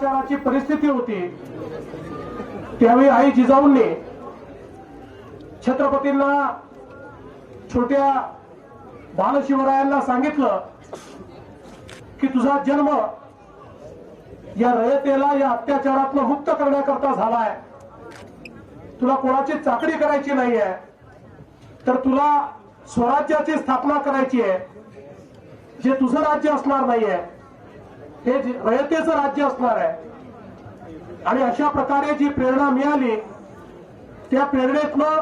अत्याचाराची परिस्थिती होती त्यावेळी आई जिजाऊंनी छत्रपतींना छोट्या बालशिवरायांना सांगितलं की तुझा जन्म या रयतेला या अत्याचारातून मुक्त करण्याकरता झालाय, तुला कोणाची चाकरी करायची नाहीये, तर तुला स्वराज्याची स्थापना करायची आहे, जे तुझं राज्य असणार नाहीये, हे रयतेचं राज्य असणार आहे। आणि अशा प्रकारे जी प्रेरणा मिळाली त्या प्रेरणेतनं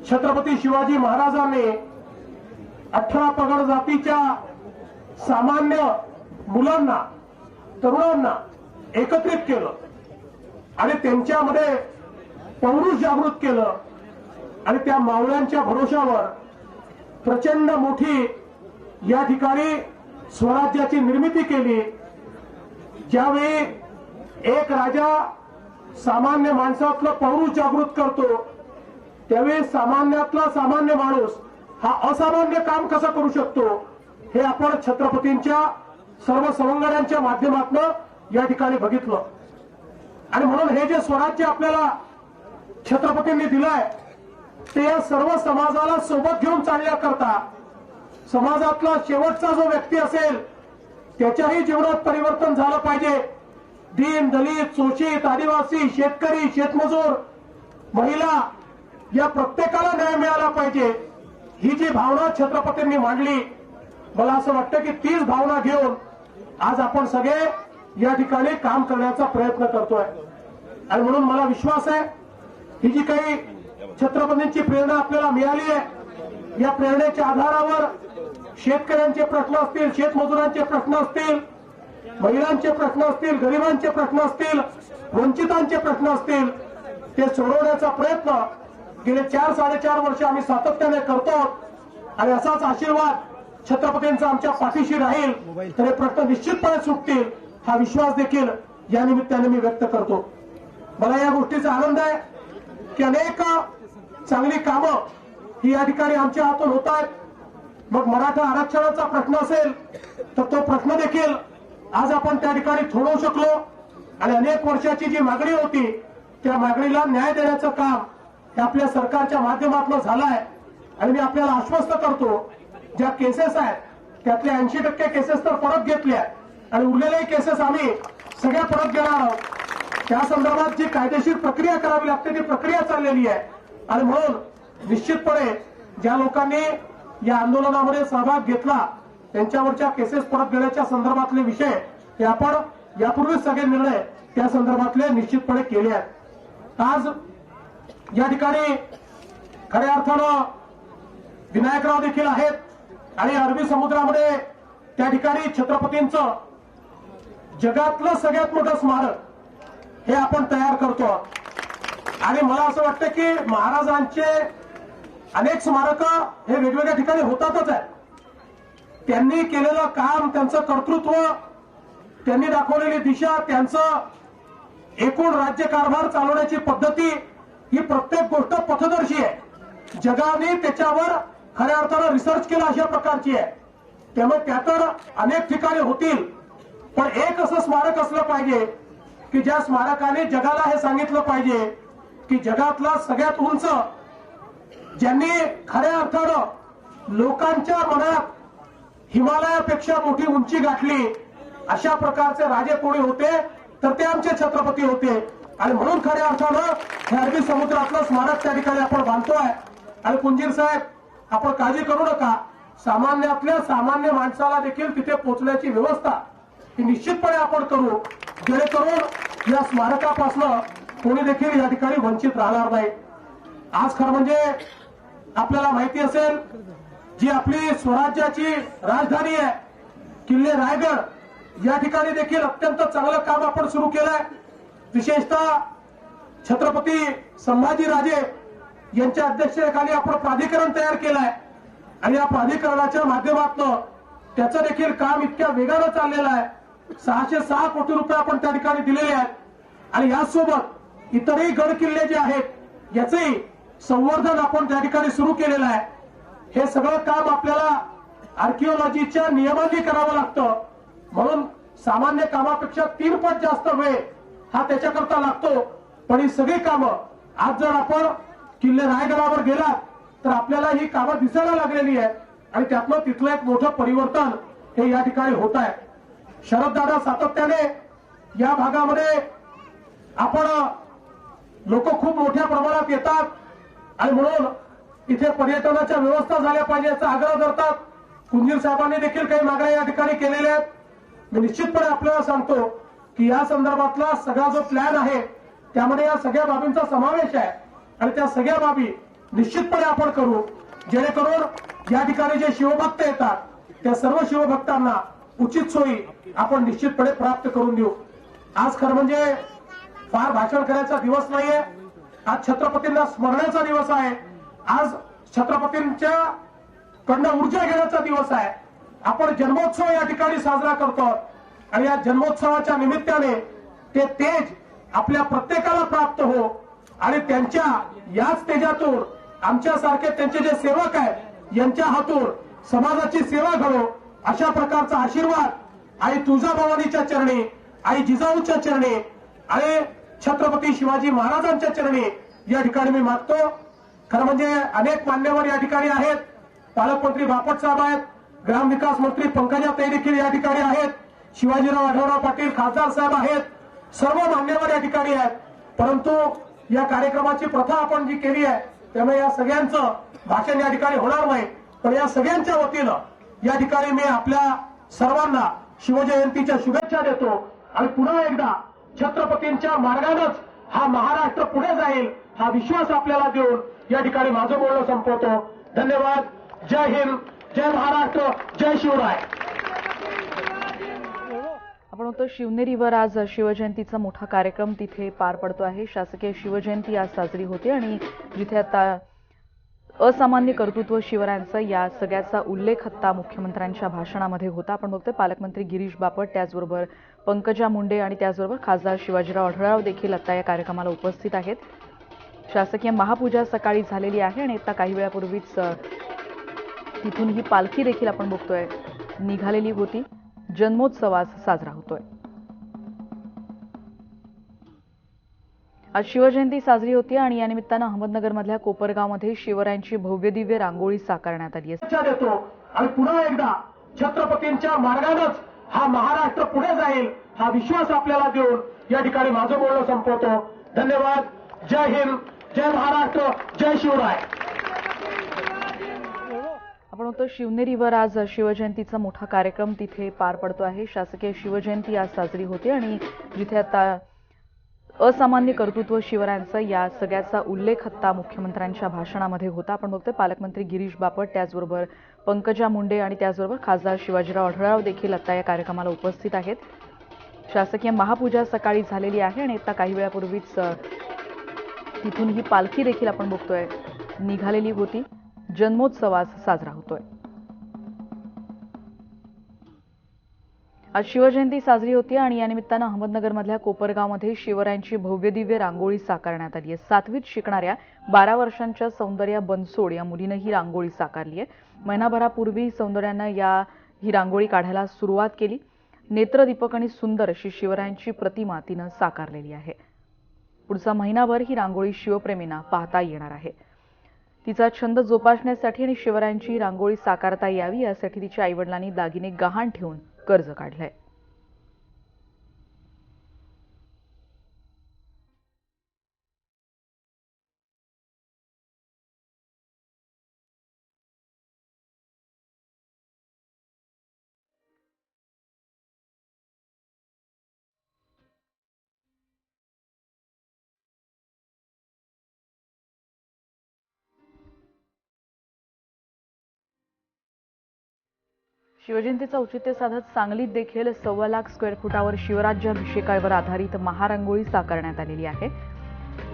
छत्रपती शिवाजी महाराजांनी 18 पगड जातीच्या सामान्य मुलांना तरुणांना एकत्रित केलं आणि त्यांच्यामध्ये पौरुष जागृत केलं आणि त्या मावळ्यांच्या भरोशावर प्रचंड मोठी या ठिकाणी स्वराज्याची निर्मिती केली। ज्यावेळी एक राजा सामान्य माणसातलं पौरुष जागृत करतो त्यावेळी सामान्यातला सामान्य माणूस हा असामान्य काम कसं करू शकतो हे आपण छत्रपतींच्या सर्व सवंगड्यांच्या माध्यमातून या ठिकाणी बघितलं। आणि म्हणून हे जे स्वराज्य आपल्याला छत्रपतींनी दिलंय ते या सर्व समाजाला सोबत घेऊन चालण्याकरता समाजातला शेवटचा जो व्यक्ती असेल त्याच्याही जीवनात परिवर्तन झालं पाहिजे। दीन दलित शोषित आदिवासी शेतकरी शेतमजूर महिला या प्रत्येकाला न्याय मिळाला पाहिजे, ही जी भावना छत्रपतींनी मांडली, मला असं वाटतं की तीच भावना घेऊन आज आपण सगळे या ठिकाणी काम करण्याचा प्रयत्न करतोय। आणि म्हणून मला विश्वास आहे ही जी काही छत्रपतींची प्रेरणा आपल्याला मिळाली आहे या प्रेरणेच्या आधारावर शेतकऱ्यांचे प्रश्न असतील, शेतमजुरांचे प्रश्न असतील, महिलांचे प्रश्न असतील, गरिबांचे प्रश्न असतील, वंचितांचे प्रश्न असतील, ते सोडवण्याचा प्रयत्न गेले 4-4.5 वर्ष आम्ही सातत्याने करतो आणि असाच आशीर्वाद छत्रपतींचा आमच्या पाठीशी राहील तर हे प्रश्न निश्चितपणे सुटतील हा विश्वास देखील या निमित्ताने मी व्यक्त करतो। मला या गोष्टीचा आनंद आहे की अनेक चांगली कामं ही या ठिकाणी आमच्या हातून होत आहेत। मग मराठा आरक्षणाचा प्रश्न असेल तर तो प्रश्न देखील आज आपण त्या ठिकाणी सोडवू शकलो आणि अनेक वर्षाची जी मागणी होती त्या मागणीला न्याय देण्याचं काम हे आपल्या सरकारच्या माध्यमातून झालं आहे। आणि मी आपल्याला आश्वस्त करतो ज्या केसेस आहेत त्यातल्या 80% केसेस तर परत घेतल्या आणि उरलेल्याही केसेस आम्ही सगळ्या परत घेणार आहोत। त्या संदर्भात जी कायदेशीर प्रक्रिया करावी लागते ती प्रक्रिया चाललेली आहे आणि म्हणून निश्चितपणे ज्या लोकांनी या आंदोलनामध्ये सहभाग घेतला त्यांच्यावरच्या केसेस परत घेण्याच्या संदर्भातले विषय हे आपण यापूर्वीच सगळे निर्णय त्या संदर्भातले निश्चितपणे केले आहेत। आज या ठिकाणी खऱ्या अर्थानं विनायकराव देखील आहेत आणि अरबी समुद्रामध्ये त्या ठिकाणी छत्रपतींचं जगातलं सगळ्यात मोठं स्मारक हे आपण तयार करतो आणि मला असं वाटतं की महाराजांचे अनेक स्मारक हे वेगवेगळ्या ठिकाणी होतातच आहे। त्यांनी केलेलं काम, त्यांचं कर्तृत्व, त्यांनी दाखवलेली दिशा, त्यांचं एकूण राज्यकारभार चालवण्याची पद्धती ही प्रत्येक गोष्ट पथदर्शी आहे। जगाने त्याच्यावर खऱ्या अर्थानं रिसर्च केला अशा प्रकारची आहे। त्यामुळे त्या तर अनेक ठिकाणी होतील पण एक असं स्मारक असलं पाहिजे की ज्या स्मारकाने जगाला हे सांगितलं पाहिजे की जगातला सगळ्यात उंच ज्यांनी खऱ्या अर्थानं लोकांच्या मनात हिमालयापेक्षा मोठी उंची गाठली अशा प्रकारचे राजे कोणी होते तर ते आमचे छत्रपती होते। आणि म्हणून खऱ्या अर्थानं हे अरबी समुद्रातलं स्मारक त्या ठिकाणी आपण बांधतोय। आणि पुंजीर साहेब आपण काळजी करू नका, सामान्यातल्या सामान्य माणसाला देखील तिथे पोहोचण्याची व्यवस्था ही निश्चितपणे आपण करू जेणेकरून या स्मारकापासून कोणी देखील या ठिकाणी वंचित राहणार नाही। आज खरं म्हणजे आपल्याला माहिती असेल जी आपली स्वराज्याची राजधानी आहे किल्ले रायगड या ठिकाणी देखील अत्यंत चांगलं काम आपण सुरू केलंय। विशेषतः छत्रपती संभाजीराजे यांच्या अध्यक्षतेखाली आपण प्राधिकरण तयार केलंय आणि या प्राधिकरणाच्या माध्यमातून त्याचं देखील काम इतक्या वेगानं चाललेलं आहे। 606 कोटी रुपये आपण त्या ठिकाणी दिलेले आहेत आणि यासोबत इतरही गड किल्ले जे आहेत याचंही संवर्धन आपण त्या ठिकाणी सुरू केलेलं आहे। हे सगळं काम आपल्याला आर्किओलॉजीच्या नियमांनी करावं लागतं। म्हणून सामान्य कामापेक्षा 3 पट जास्त वेळ हा त्याच्याकरता लागतो. पण ही सगळी कामं आज जर आपण किल्ले रायगडावर गेलात तर आपल्याला ही कामं दिसायला लागलेली आहेत आणि त्यातलं तिथलं एक मोठं परिवर्तन हे या ठिकाणी होत आहे. शरददादा सातत्याने या भागामध्ये आपण लोक खूप मोठ्या प्रमाणात येतात आणि म्हणून इथे पर्यटनाच्या व्यवस्था झाल्या पाहिजे याचा आग्रह करतात. कुंजीर साहेबांनी देखील काही मागण्या या ठिकाणी केलेल्या आहेत. मी निश्चितपणे आपल्याला सांगतो की या संदर्भातला सगळा जो प्लॅन आहे त्यामध्ये या सगळ्या बाबींचा समावेश आहे आणि त्या सगळ्या बाबी निश्चितपणे आपण करू जेणेकरून या ठिकाणी जे शिवभक्त येतात त्या सर्व शिवभक्तांना उचित सोयी आपण निश्चितपणे प्राप्त करून देऊ. आज खरं म्हणजे फार भाषण करायचा दिवस नाहीये. आज छत्रपतींना स्मरण्याचा दिवस आहे. आज छत्रपतींच्या कडनं ऊर्जा घेण्याचा दिवस आहे. आपण जन्मोत्सव या ठिकाणी साजरा करतो आणि या जन्मोत्सवाच्या निमित्ताने ते तेज आपल्या प्रत्येकाला प्राप्त हो आणि त्यांच्या याच तेजातून आमच्यासारखे त्यांचे जे सेवक आहेत यांच्या हातून समाजाची सेवा घडो अशा प्रकारचा आशीर्वाद आई तुळजाभवानीच्या चरणी, आई जिजाऊच्या चरणी आणि छत्रपती शिवाजी महाराजांच्या चरणी या ठिकाणी मी मागतो. खरं म्हणजे अनेक मान्यवर या ठिकाणी आहेत. पालकमंत्री बापट साहेब आहेत, ग्रामविकास मंत्री पंकजाताई देखील या ठिकाणी आहेत, शिवाजीराव आढळराव पाटील खासदार साहेब आहेत, सर्व मान्यवर या ठिकाणी आहेत. परंतु या कार्यक्रमाची प्रथा आपण जी केली आहे त्यामुळे या सगळ्यांचं भाषण या ठिकाणी होणार नाही. पण या सगळ्यांच्या वतीनं या ठिकाणी मी आपल्या सर्वांना शिवजयंतीच्या शुभेच्छा देतो आणि पुन्हा एकदा छत्रपतींच्या मार्गानंच हा महाराष्ट्र पुढे जाईल हा विश्वास आपल्याला देऊन या ठिकाणी माझं बोलणं संपवतो. धन्यवाद. जय हिंद, जय महाराष्ट्र, जय शिवराय. आपण होतो शिवनेरीवर. आज शिवजयंतीचा मोठा कार्यक्रम तिथे पार पडतो आहे. शासकीय शिवजयंती आज साजरी होते आणि जिथे आता असामान्य कर्तृत्व शिवरायांचं या सगळ्याचा उल्लेख आता मुख्यमंत्र्यांच्या भाषणामध्ये होता. आपण बघतोय पालकमंत्री गिरीश बापट, त्याचबरोबर पंकजा मुंडे आणि त्याचबरोबर खासदार शिवाजीराव आढळराव देखील आता या कार्यक्रमाला उपस्थित आहेत. शासकीय महापूजा सकाळी झालेली आहे आणि आता काही वेळापूर्वीच तिथून ही पालखी देखील आपण बघतोय निघालेली होती. जन्मोत्सव आज साजरा होतोय. आज शिवजयंती साजरी होती आणि या निमित्तानं अहमदनगरमधल्या कोपरगावमध्ये शिवरायांची भव्य दिव्य रांगोळी साकारण्यात आली आहे. देतो आणि पुन्हा एकदा छत्रपतींच्या मार्गानंच हा महाराष्ट्र पुढे जाईल हा विश्वास आपल्याला देऊन या ठिकाणी माझं बोलणं संपवतो. धन्यवाद. जय हिंद, जय महाराष्ट्र, जय शिवराय. आपण होतो शिवनेरीवर. आज शिवजयंतीचा मोठा कार्यक्रम तिथे पार पडतो आहे. शासकीय शिवजयंती आज साजरी होते आणि जिथे आता असामान्य कर्तृत्व शिवरायांचं या सगळ्याचा उल्लेख आता मुख्यमंत्र्यांच्या भाषणामध्ये होता. आपण बघतोय पालकमंत्री गिरीश बापट, त्याचबरोबर पंकजा मुंडे आणि त्याचबरोबर खासदार शिवाजीराव आढळराव देखील आता या कार्यक्रमाला उपस्थित आहेत. शासकीय महापूजा सकाळी झालेली आहे आणि आता काही वेळापूर्वीच तिथून ही पालखी देखील आपण बघतोय निघालेली होती. जन्मोत्सव आज साजरा होतोय. आज शिवजयंती साजरी होती आणि या निमित्तानं अहमदनगरमधल्या कोपरगावमध्ये शिवरायांची भव्य दिव्य रांगोळी साकारण्यात आली आहे. 7वीत शिकणाऱ्या 12 वर्षांच्या सौंदर्या बनसोड या मुलीनं ही रांगोळी साकारली आहे. महिनाभरापूर्वी सौंदर्यानं ही रांगोळी काढायला सुरुवात केली. नेत्रदीपक आणि सुंदर अशी शिवरायांची प्रतिमा तिनं साकारलेली आहे. पुढचा महिनाभर ही रांगोळी शिवप्रेमींना पाहता येणार आहे. तिचा छंद जोपासण्यासाठी आणि शिवरायांची रांगोळी साकारता यावी यासाठी तिच्या आईवडिलांनी दागिने गहाण ठेवून कर्ज काढलंय. शिवजयंतीचं औचित्य साधत सांगलीत देखील 1.25 लाख स्क्वेअर फुटावर शिवराज्याभिषेकावर आधारित महारांगोळी साकारण्यात आलेली आहे.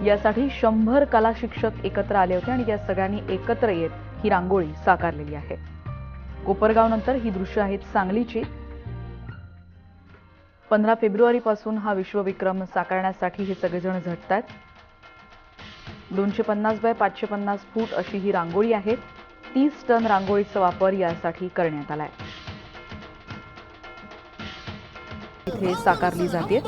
यासाठी 100 कला शिक्षक एकत्र आले होते आणि या सगळ्यांनी एकत्र येत ही रांगोळी साकारलेली आहे. कोपरगावनंतर ही दृश्य आहेत सांगलीची. 15 फेब्रुवारीपासून हा विश्वविक्रम साकारण्यासाठी हे सगळेजण झटतात. 250 बाय 550 फूट अशी ही रांगोळी आहे. 30 टन रांगोळीचा वापर यासाठी करण्यात आलाय. इथे साकारली जाते.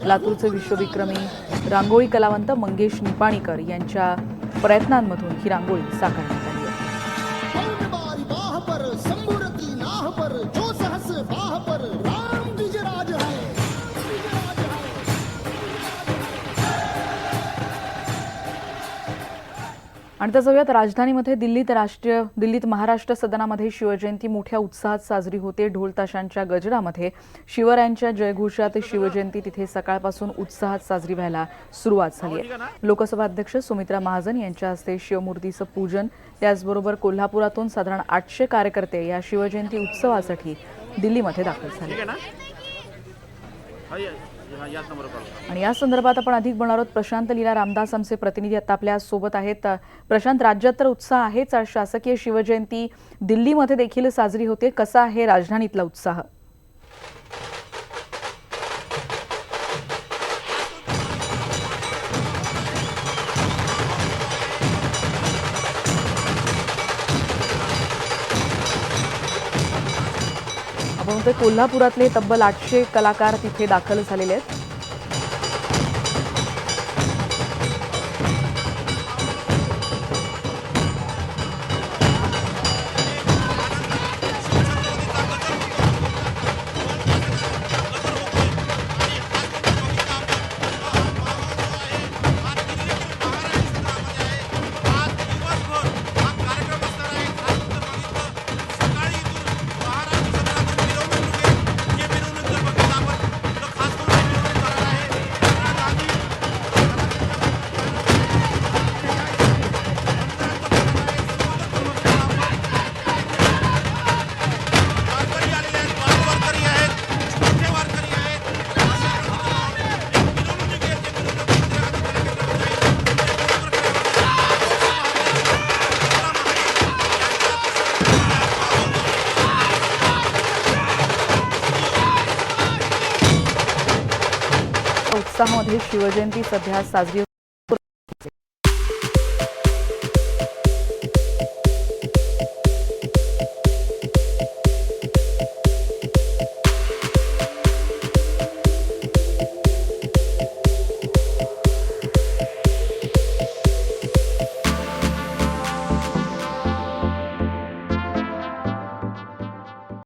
लातूरचे विश्वविक्रमी रांगोळी कलावंत मंगेश निपाणीकर यांच्या प्रयत्नांमधून ही रांगोळी साकारण्यात आली आहे. बारी बाह पर संबुरती नाह पर जो सहस बाह पर राम विजराज है विजराज है। आणि त्या जाऊयात राजधानीमध्ये दिल्लीत महाराष्ट्र सदनामध्ये शिवजयंती मोठ्या उत्साहात साजरी होते. ढोल ताशांच्या गजरामध्ये शिवरायांच्या जयघोषात शिवजयंती तिथे सकाळपासून उत्साहात साजरी व्हायला सुरुवात झाली आहे. लोकसभा अध्यक्ष सुमित्रा महाजन यांच्या हस्ते शिवमूर्तीचं पूजन, त्याचबरोबर कोल्हापुरातून साधारण 800 कार्यकर्ते या शिवजयंती उत्सवासाठी दिल्लीमध्ये दाखल झाले. आणि या संदर्भात आपण अधिक बोलणार आहोत. प्रशांत लीला रामदास आमचे प्रतिनिधी आता आपल्या सोबत आहेत. प्रशांत, राज्यात तर उत्साह आहेच, शासकीय शिवजयंती दिल्लीमध्ये देखील साजरी होते. कसा आहे राजधानीतला उत्साह? आपण म्हणतोय कोल्हापुरातले तब्बल 800 कलाकार तिथे दाखल झालेले आहेत. उत्साहामध्ये शिवजयंती सध्या साजरी